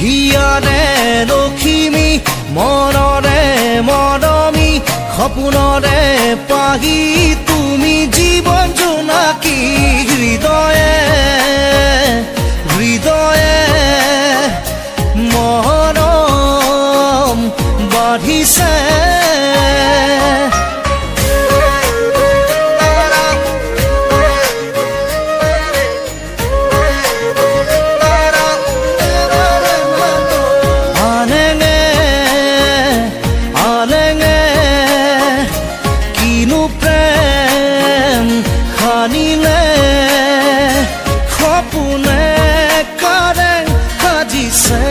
হিয়াৰে লখিমী মনৰে মৰমী সপোনৰে পাহি তুমি জীৱন জোনাকী হৃদয়ে হৃদয়ে মৰম বাঢ়িছে সপোনে কাৰেং সাজিছে